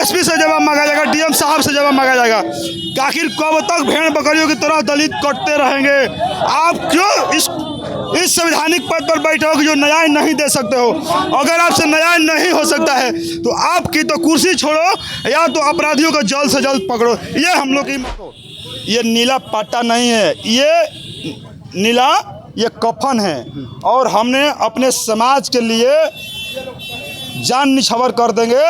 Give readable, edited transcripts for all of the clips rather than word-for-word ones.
SP से जवाब मांगा जाएगा, डीएम साहब से जवाब मांगा जाएगा कि आखिर कब तक भेड़ बकरियों की तरह दलित कटते रहेंगे। आप क्यों इस संवैधानिक पद पर बैठे हो कि जो न्याय नहीं दे सकते हो। अगर आपसे न्याय नहीं हो सकता है तो आपकी तो कुर्सी छोड़ो या तो अपराधियों को जल्द से जल्द पकड़ो। ये हम लोग की ये नीला पट्टा नहीं है, ये नीला ये कफन है और हमने अपने समाज के लिए जान निछावर कर देंगे,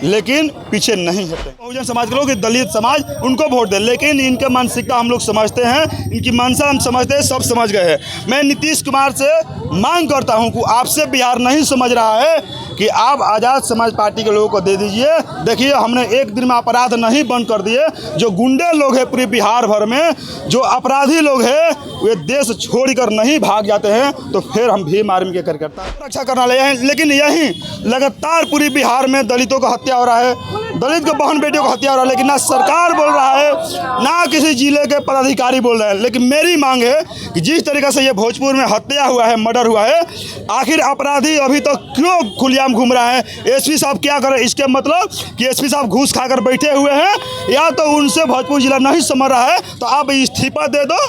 लेकिन पीछे नहीं हटेंगे। बहुजन समाज के लोग, दलित समाज उनको वोट दे, लेकिन इनके मानसिकता हम लोग समझते हैं, इनकी मंशा हम समझते हैं, सब समझ गए हैं। मैं नीतीश कुमार से मांग करता हूं कि आपसे बिहार नहीं समझ रहा है कि आप आज़ाद समाज पार्टी के लोगों को दे दीजिए। देखिए, हमने एक दिन में अपराध नहीं बंद कर दिए। जो गुंडे लोग हैं पूरे बिहार भर में, जो अपराधी लोग हैं, वे देश छोड़कर नहीं भाग जाते हैं तो फिर हम भीम आर्मी के कार्यकर्ता रक्षा करना ले हैं। लेकिन यहीं लगातार पूरी बिहार में दलितों का हत्या हो रहा है, दलित के बहन बेटियों को हत्या हो रहा है, लेकिन ना सरकार बोल रहा है ना किसी जिले के पदाधिकारी बोल रहे हैं। लेकिन मेरी मांग है कि जिस तरीके से ये भोजपुर में हत्या हुआ है, मर्डर हुआ है, आखिर अपराधी अभी तक क्यों खुलेआम घूम रहा है। एसपी साहब क्या करें, इसके मतलब कि एसपी साहब घूस खाकर बैठे हुए हैं या तो उनसे भोजपुर जिला नहीं समझ रहा है तो आप इस्तीफा दे दो।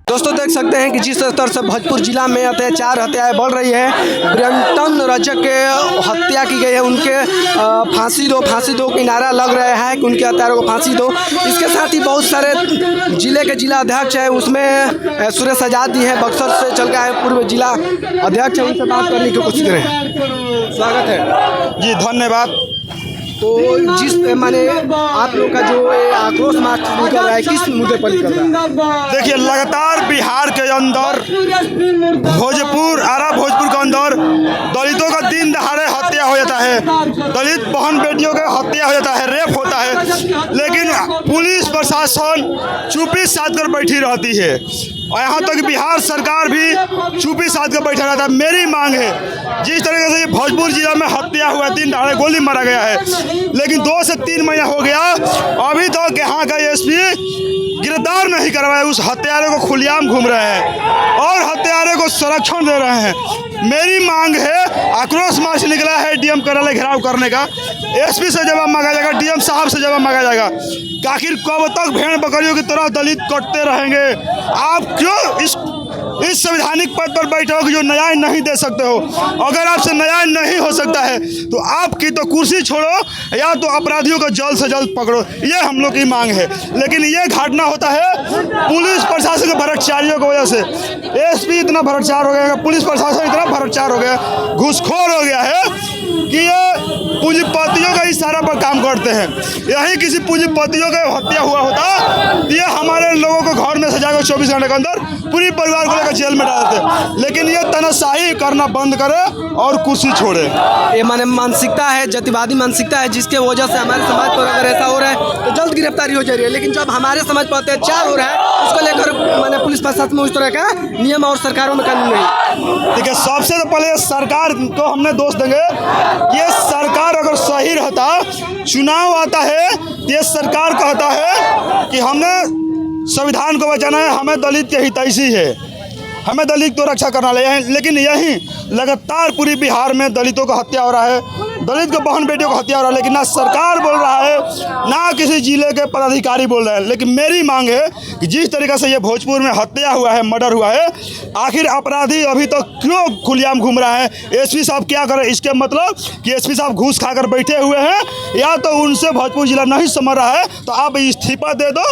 दोस्तों, देख सकते हैं कि जिस स्तर से भोजपुर जिला में अत्याचार हत्याएं बढ़ रही है, ब्रियंटन रजक के हत्या की गई है, उनके फांसी दो की नारा लग रहा है कि उनके हत्यारों को फांसी दो। इसके साथ ही बहुत सारे जिले के जिला अध्यक्ष हैं, उसमें सुरेश आजाद जी हैं, बक्सर से चल के आए पूर्व जिला अध्यक्ष हैं, उनसे बात करने की कोशिश करें। स्वागत है जी, धन्यवाद। तो जिस माने आप लोग का जो आक्रोश मार्च निकल रहा है, किस मुद्दे पर निकल रहा है? देखिए, लगातार बिहार के अंदर आरा भोजपुर के अंदर दलितों का दिन दहाड़े हत्या हो जाता है, दलित बहन बेटियों का हत्या हो जाता है, रेप होता है, लेकिन पुलिस प्रशासन चुप्पी साध कर बैठी रहती है और यहाँ तक बिहार सरकार भी चुप्पी साध कर बैठा रहता है। मेरी मांग है, जिस तरीके से ये भोजपुर जिला में हत्या हुआ, दिन दहाड़े गोली मारा गया है, लेकिन 2 से 3 महीना हो गया, अभी तक यहाँ का एसपी गिरफ्तार नहीं करवाए। उस हत्यारे को खुलेआम घूम रहे हैं और हत्यारे को संरक्षण दे रहे हैं। मेरी मांग है, आक्रोश मार्च निकला है डीएम कार्यालय घेराव करने का, एसपी से जवाब मांगा जाएगा, डीएम साहब से जवाब मांगा जाएगा कि आखिर कब तक भेड़ बकरियों की तरह दलित कटते रहेंगे। आप क्यों इस संवैधानिक पद पर बैठे हो कि जो न्याय नहीं दे सकते हो। अगर आपसे न्याय नहीं हो सकता है तो आपकी तो कुर्सी छोड़ो या तो अपराधियों को जल्द से जल्द पकड़ो। ये हम लोग की मांग है। लेकिन ये घटना होता है पुलिस प्रशासन के भ्रष्टाचारियों की वजह से। एसपी इतना भ्रष्टाचार हो गया, पुलिस प्रशासन इतना भ्रष्टाचार हो गया, घूसखोर हो गया है कि ये पूंजीपतियों का इशारा पर काम करते हैं। यही किसी पूंजीपतियों का हत्या हुआ होता, ये हमारे लोगों को घर में सजा कर 24 घंटे के अंदर पूरी परिवार को लेकर जेल में डाल देते। लेकिन ये तानाशाही करना बंद करे और कुर्सी छोड़े। ये माने मानसिकता है, जातिवादी मानसिकता है, जिसके वजह से हमारे समाज पर अगर ऐसा हो रहा है तो जल्द गिरफ्तारी हो जा रही है। लेकिन जब हमारे समाज पर अत्याचार हो रहा है, उसको लेकर माने पुलिस प्रशासन में उस तरह का नियम और सरकारों में कानून नहीं। ठीक है, सबसे तो पहले सरकार को हमने दोष देंगे। ये सरकार अगर सही रहता, चुनाव आता है तो ये सरकार कहता है कि हमने संविधान को बचाना है, हमें दलित के हितैषी है, हमें दलित को रक्षा करना ले हैं। लेकिन यहीं लगातार पूरी बिहार में दलितों का हत्या हो रहा है, दलित के बहन बेटियों को हत्या हो रहा है, लेकिन ना सरकार बोल रहा है ना किसी जिले के पदाधिकारी बोल रहे हैं। लेकिन मेरी मांग है कि जिस तरीके से ये भोजपुर में हत्या हुआ है, मर्डर हुआ है, आखिर अपराधी अभी तक क्यों खुलेआम घूम रहा है। एसपी साहब क्या करें, इसके मतलब कि एसपी साहब घूस खाकर बैठे हुए हैं या तो उनसे भोजपुर जिला नहीं समझ रहा है तो आप इस्तीफा दे दो,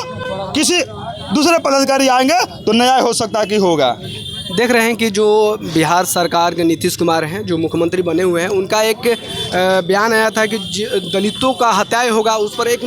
किसी दूसरे पदाधिकारी आएंगे तो न्याय हो सकता है कि होगा। देख रहे हैं कि जो बिहार सरकार के नीतीश कुमार हैं, जो मुख्यमंत्री बने हुए हैं, उनका एक बयान आया था कि दलितों का हत्याएं होगा, उस पर एक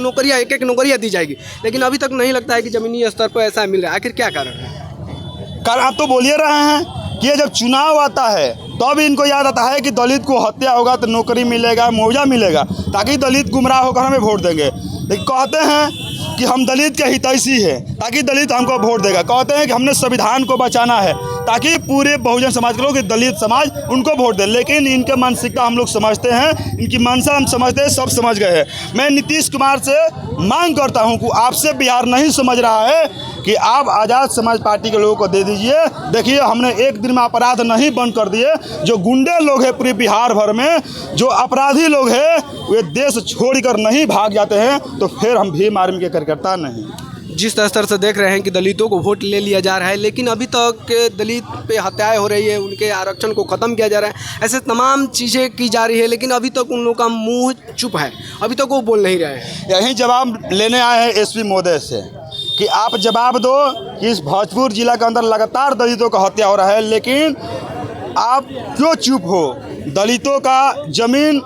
एक नौकरियां दी जाएगी। लेकिन अभी तक नहीं लगता है कि ज़मीनी स्तर पर ऐसा मिल रहा है। आखिर क्या कारण है? कारण आप तो बोल ही रहे हैं कि ये जब चुनाव आता है तो अभी इनको याद आता है कि दलित को हत्या होगा तो नौकरी मिलेगा, मुआवजा मिलेगा, ताकि दलित गुमराह होकर हमें वोट देंगे। लेकिन कहते हैं कि हम दलित के हितैषी हैं ताकि दलित हमको वोट देगा। कहते हैं कि हमने संविधान को बचाना है ताकि पूरे बहुजन समाज के लोग, दलित समाज उनको वोट दे। लेकिन इनके मानसिकता हम लोग समझते हैं, इनकी मंशा हम समझते हैं, सब समझ गए हैं। मैं नीतीश कुमार से मांग करता हूं कि आपसे बिहार नहीं समझ रहा है, कि आप आज़ाद समाज पार्टी के लोगों को दे दीजिए। देखिए, हमने एक दिन में अपराध नहीं बंद कर दिए। जो गुंडे लोग हैं पूरे बिहार भर में, जो अपराधी लोग हैं, वे देश छोड़कर नहीं भाग जाते हैं, तो फिर हम भीम आर्मी के कार्यकर्ता नहीं। जिस स्तर से देख रहे हैं कि दलितों को वोट ले लिया जा रहा है, लेकिन अभी तक दलित पे हत्याएं हो रही है, उनके आरक्षण को ख़त्म किया जा रहा है, ऐसे तमाम चीज़ें की जा रही है, लेकिन अभी तक उन लोगों का मुंह चुप है, अभी तक वो बोल नहीं रहे हैं। यही जवाब लेने आए हैं एसपी महोदय से कि आप जवाब दो कि इस भोजपुर जिला के अंदर लगातार दलितों का हत्या हो रहा है, लेकिन आप क्यों चुप हो? दलितों का ज़मीन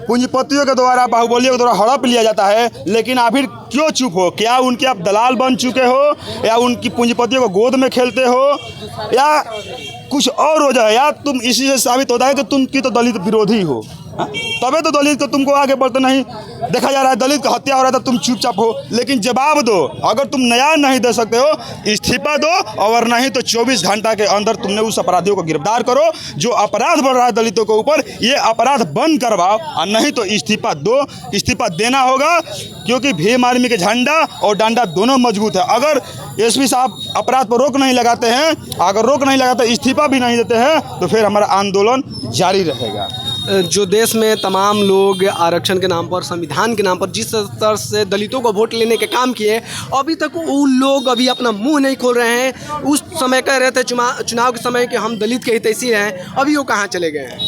पूंजीपतियों के द्वारा, बाहुबलियों के द्वारा हड़प लिया जाता है, लेकिन आखिर क्यों चुप हो? क्या उनके आप दलाल बन चुके हो, या उनकी पूंजीपतियों को गोद में खेलते हो, या कुछ और वजह है, या तुम इसी से साबित होता है कि तुम की तो दलित विरोधी हो? तबे तो दलित को तुमको आगे बढ़ते नहीं देखा जा रहा है। दलित का हत्या हो रहा था, तुम चुपचाप हो। लेकिन जवाब दो, अगर तुम न्याय नहीं दे सकते हो, इस्तीफा दो, और नहीं तो 24 घंटा के अंदर तुमने उस अपराधियों को गिरफ्तार करो जो अपराध बढ़ रहा है दलितों के ऊपर। ये अपराध बंद करवाओ, और नहीं तो इस्तीफा दो। इस्तीफा देना होगा, क्योंकि भीम आर्मी के झंडा और डंडा दोनों मजबूत है। अगर एसपी साहब अपराध पर रोक नहीं लगाते हैं, अगर रोक नहीं लगाते, इस्तीफा भी नहीं देते हैं, तो फिर हमारा आंदोलन जारी रहेगा। जो देश में तमाम लोग आरक्षण के नाम पर, संविधान के नाम पर जिस स्तर से दलितों को वोट लेने के काम किए, अभी तक वो लोग अभी अपना मुंह नहीं खोल रहे हैं। उस समय कह रहे थे चुनाव के समय कि हम दलित के हितैषी हैं, अभी वो कहाँ चले गए हैं?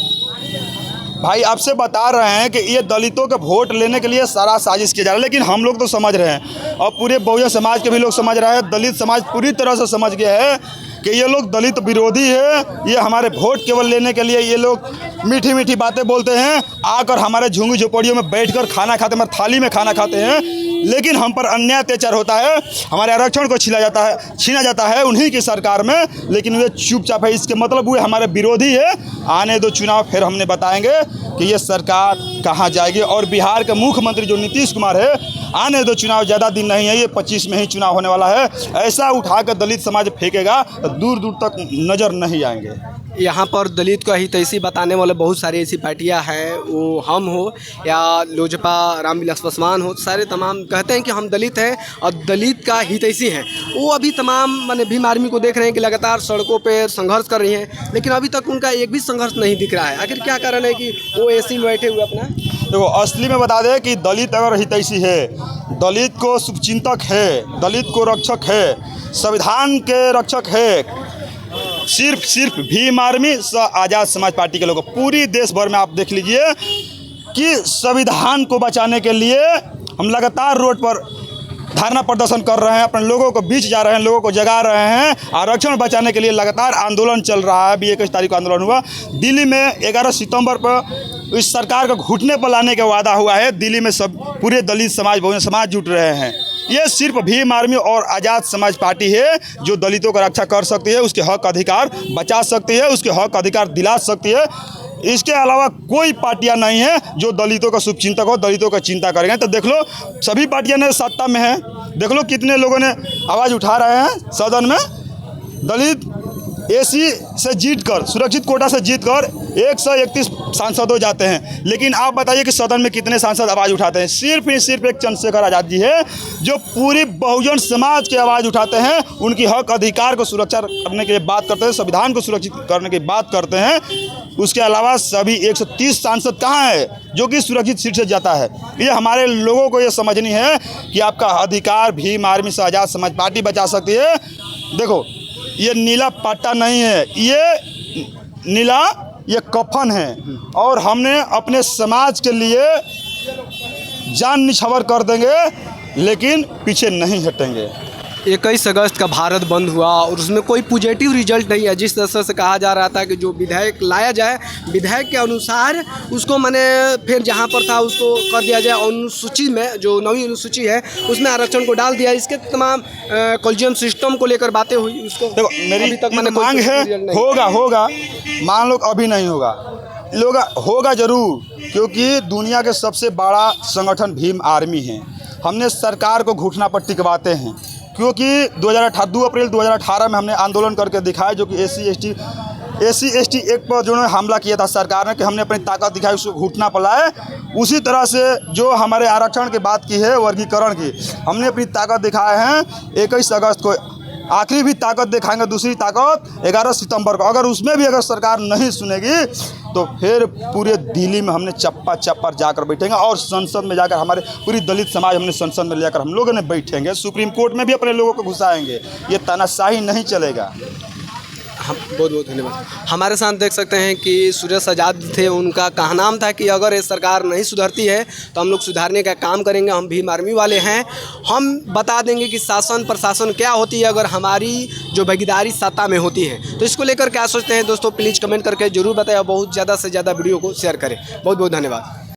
भाई, आपसे बता रहे हैं कि ये दलितों के वोट लेने के लिए सारा साजिश किया जा रहा है, लेकिन हम लोग तो समझ रहे हैं, और पूरे बहुजन समाज के भी लोग समझ रहे हैं, दलित समाज पूरी तरह से समझ गया है कि ये लोग दलित विरोधी है। ये हमारे वोट केवल लेने के लिए ये लोग मीठी मीठी बातें बोलते हैं, आकर हमारे झुंगी झोपड़ियों में बैठकर खाना खाते, हमारे थाली में खाना खाते हैं, लेकिन हम पर अन्याय अत्याचार होता है, हमारे आरक्षण को छीना जाता है उन्हीं की सरकार में, लेकिन वे चुपचाप है। इसके मतलब वे हमारे विरोधी है। आने दो चुनाव, फिर हमने बताएंगे कि ये सरकार कहाँ जाएगी। और बिहार के मुख्यमंत्री जो नीतीश कुमार है, आने दो चुनाव, ज़्यादा दिन नहीं है, ये 25 में ही चुनाव होने वाला है। ऐसा उठाकर दलित समाज फेंकेगा तो दूर दूर तक नज़र नहीं आएंगे। यहाँ पर दलित को हितैषी बताने वाले बहुत सारी ऐसी पार्टियाँ हैं, वो हम हो या लोजपा, रामविलास पासवान हो, सारे तमाम कहते हैं कि हम दलित हैं और दलित का हितैषी हैं। वो अभी तमाम माने भीम आर्मी को देख रहे हैं कि लगातार सड़कों पे संघर्ष कर रही हैं, लेकिन अभी तक उनका एक भी संघर्ष नहीं दिख रहा है। आखिर क्या कारण है कि वो ऐसे में बैठे हुए अपना? देखो, असली में बता दें कि दलित अगर हितैषी है, दलित को शुभचिंतक है, दलित को रक्षक है, संविधान के रक्षक है, सिर्फ भीम आर्मी आज़ाद समाज पार्टी के लोग। पूरी देश भर में आप देख लीजिए कि संविधान को बचाने के लिए हम लगातार रोड पर धरना प्रदर्शन कर रहे हैं, अपने लोगों को बीच जा रहे हैं, लोगों को जगा रहे हैं। आरक्षण बचाने के लिए लगातार आंदोलन चल रहा है। अभी 21 तारीख को आंदोलन हुआ दिल्ली में, 11 सितंबर पर इस सरकार को घुटने पर लाने का वादा हुआ है। दिल्ली में सब पूरे दलित समाज, बहुजन समाज जुट रहे हैं। ये सिर्फ भीम आर्मी और आज़ाद समाज पार्टी है जो दलितों का रक्षा कर सकती है, उसके हक अधिकार बचा सकती है, उसके हक अधिकार दिला सकती है। इसके अलावा कोई पार्टियां नहीं है जो दलितों का शुभचिंतक हो, दलितों का चिंता करेंगे। तो देख लो, सभी पार्टियां ने सत्ता में है, देख लो कितने लोगों ने आवाज़ उठा रहे हैं सदन में। दलित एसी से जीतकर, सुरक्षित कोटा से जीतकर 131 सांसद हो जाते हैं, लेकिन आप बताइए कि सदन में कितने सांसद आवाज़ उठाते हैं? सिर्फ एक चंद्रशेखर आज़ाद जी है जो पूरी बहुजन समाज की आवाज़ उठाते हैं, उनकी हक अधिकार को सुरक्षा करने की बात करते हैं, संविधान को सुरक्षित करने की बात करते हैं। उसके अलावा सभी 130 सांसद कहाँ है जो कि सुरक्षित सीट से जाता है? ये हमारे लोगों को ये समझनी है कि आपका अधिकार भीम आर्मी से आज़ाद समाज पार्टी बचा सकती है। देखो, ये नीला पट्टा नहीं है, ये नीला ये कफन है, और हमने अपने समाज के लिए जान निछावर कर देंगे, लेकिन पीछे नहीं हटेंगे। 21 अगस्त का भारत बंद हुआ और उसमें कोई पॉजिटिव रिजल्ट नहीं है। जिस तरह से कहा जा रहा था कि जो विधेयक लाया जाए, विधेयक के अनुसार उसको मैंने फिर जहाँ पर था उसको कर दिया जाए, अनुसूची में जो 9वीं अनुसूची है उसमें आरक्षण को डाल दिया। इसके तमाम कॉलेजियम सिस्टम को लेकर बातें हुई। उसको देखो, मेरी तक मांग है, होगा मान लो अभी नहीं होगा, होगा जरूर, क्योंकि दुनिया के सबसे बड़ा संगठन भीम आर्मी है। हमने सरकार को घुटना पर टिकवाते हैं, क्योंकि 2 अप्रैल 2018 में हमने आंदोलन करके दिखाया, जो कि एस टी एक्ट पर जो हमला किया था सरकार ने, कि हमने अपनी ताकत दिखाई, उसको घुटना पर लाए। उसी तरह से जो हमारे आरक्षण की बात की है, वर्गीकरण की, हमने अपनी ताकत दिखाए हैं। 21 अगस्त को आखिरी भी ताकत दिखाएंगे, दूसरी ताकत 11 सितंबर को। अगर उसमें भी अगर सरकार नहीं सुनेगी तो फिर पूरे दिल्ली में हमने चप्पा चप्पा जाकर बैठेंगे और संसद में जाकर हमारे पूरी दलित समाज हमने संसद में ले जाकर हम लोगों ने बैठेंगे, सुप्रीम कोर्ट में भी अपने लोगों को घुसाएंगे। ये तानाशाही नहीं चलेगा। हम बहुत बहुत धन्यवाद। हमारे साथ देख सकते हैं कि सुरेश आज़ाद थे, उनका कहनाम था कि अगर ये सरकार नहीं सुधरती है तो हम लोग सुधारने का काम करेंगे। हम भीम आर्मी वाले हैं, हम बता देंगे कि शासन प्रशासन क्या होती है अगर हमारी जो भागीदारी सत्ता में होती है। तो इसको लेकर क्या सोचते हैं दोस्तों, प्लीज़ कमेंट करके ज़रूर बताएं। बहुत ज़्यादा से ज़्यादा वीडियो को शेयर करें। बहुत बहुत धन्यवाद।